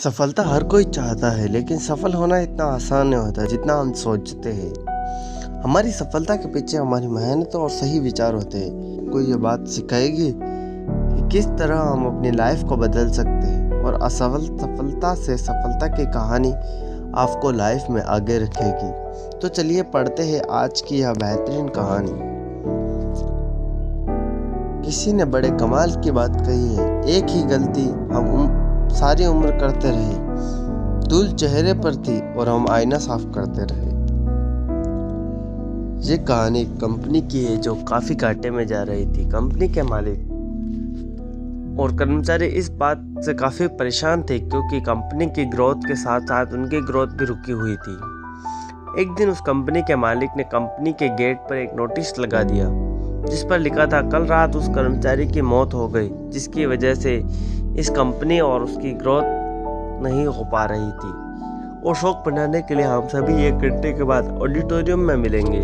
सफलता हर कोई चाहता है, लेकिन सफल होना इतना आसान नहीं होता जितना हम सोचते हैं। हमारी सफलता के पीछे हमारी मेहनत और सही विचार होते हैं। कोई ये बात सिखाएगी कि किस तरह हम अपनी लाइफ को बदल सकते हैं और सफलता से सफलता की कहानी आपको लाइफ में आगे रखेगी। तो चलिए पढ़ते हैं आज की यह बेहतरीन कहानी। किसी ने बड़े कमाल की बात कही है, एक ही गलती हम सारी उम्र करते रहे। धूल चेहरे पर थी और हम आईना साफ करते रहे। ये कहानी एक कंपनी की है जो काफी घाटे में जा रही थी। कंपनी के मालिक और कर्मचारी इस बात से काफी परेशान थे क्योंकि कंपनी की ग्रोथ के साथ साथ उनकी ग्रोथ भी रुकी हुई थी। एक दिन उस कंपनी के मालिक ने कंपनी के गेट पर एक नोटिस लगा दिया जिस पर लिखा था, कल रात उस कर्मचारी की मौत हो गई जिसकी वजह से इस कंपनी और उसकी ग्रोथ नहीं हो पा रही थी। और शौक बनाने के लिए हम सभी 1 घंटे के बाद ऑडिटोरियम में मिलेंगे।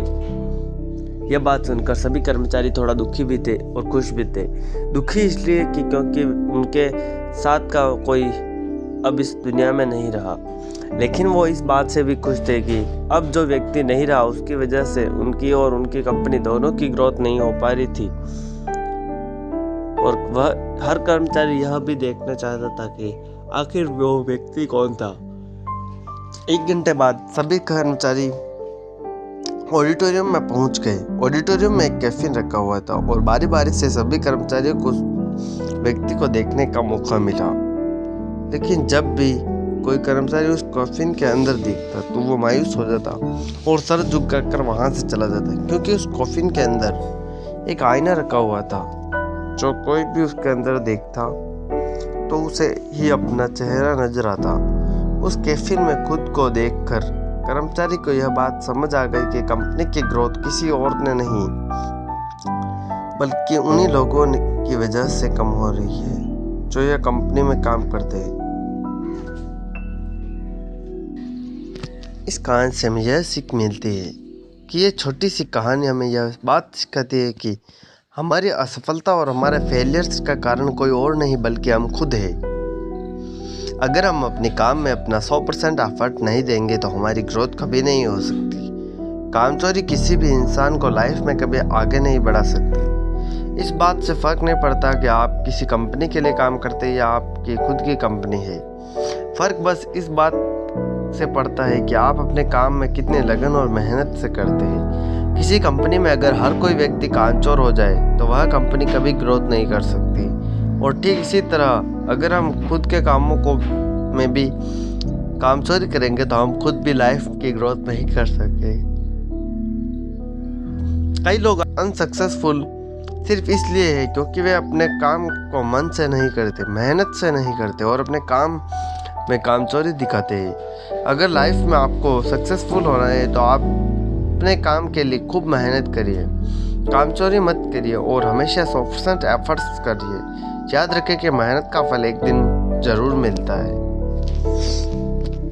यह बात सुनकर सभी कर्मचारी थोड़ा दुखी भी थे और खुश भी थे। दुखी इसलिए कि क्योंकि उनके साथ का कोई अब इस दुनिया में नहीं रहा, लेकिन वो इस बात से भी खुश थे कि अब जो व्यक्ति नहीं रहा उसकी वजह से उनकी और उनकी कंपनी दोनों की ग्रोथ नहीं हो पा रही थी। और वह हर कर्मचारी यह भी देखना चाहता था कि आखिर वो व्यक्ति कौन था। 1 घंटे बाद सभी कर्मचारी ऑडिटोरियम में पहुंच गए। ऑडिटोरियम में एक कैफिन रखा हुआ था और बारी बारी से सभी कर्मचारियों को व्यक्ति को देखने का मौका मिला, लेकिन जब भी कोई कर्मचारी उस कॉफिन के अंदर दिखता तो वो मायूस हो जाता और सर झुकाकर वहां से चला जाता, क्योंकि उस कॉफिन के अंदर एक आईना रखा हुआ था। जो कोई भी उसके अंदर देखता तो उसे ही अपना चेहरा नजर आता। उस कैफिन में खुद को देखकर कर्मचारी को यह बात समझ आ गई कि कंपनी की ग्रोथ किसी और ने नहीं बल्कि उन्हीं लोगों की वजह से कम हो रही है जो यह कंपनी में काम करते हैं। इस कहानी से हमें यह सीख मिलती है कि ये छोटी सी कहानी हमें यह बात सिखाती है कि हमारी असफलता और हमारे फेलियर्स का कारण कोई और नहीं बल्कि हम खुद हैं। अगर हम अपने काम में अपना 100% एफर्ट नहीं देंगे तो हमारी ग्रोथ कभी नहीं हो सकती। कामचोरी किसी भी इंसान को लाइफ में कभी आगे नहीं बढ़ा सकती। इस बात से फर्क नहीं पड़ता कि आप किसी कंपनी के लिए काम करते हैं या आपकी खुद की कंपनी है। फर्क बस इस बात से पड़ता है कि आप अपने काम में कितने लगन और मेहनत से करते हैं। किसी कंपनी में अगर हर कोई व्यक्ति कामचोर हो जाए तो वह कंपनी कभी ग्रोथ नहीं कर सकती। और ठीक इसी तरह अगर हम खुद के कामों को में भी कामचोरी करेंगे तो हम खुद भी लाइफ की ग्रोथ नहीं कर सकेंगे। कई लोग अनसक्सेसफुल सिर्फ इसलिए है क्योंकि वे अपने काम को मन से नहीं करते, मेहनत से नहीं करते और अपने काम में कामचोरी दिखाते हैं। अगर लाइफ में आपको सक्सेसफुल होना है तो आप अपने काम के लिए खूब मेहनत करिए, कामचोरी मत करिए और हमेशा 100% एफर्ट्स करिए। याद रखें कि मेहनत का फल एक दिन जरूर मिलता है।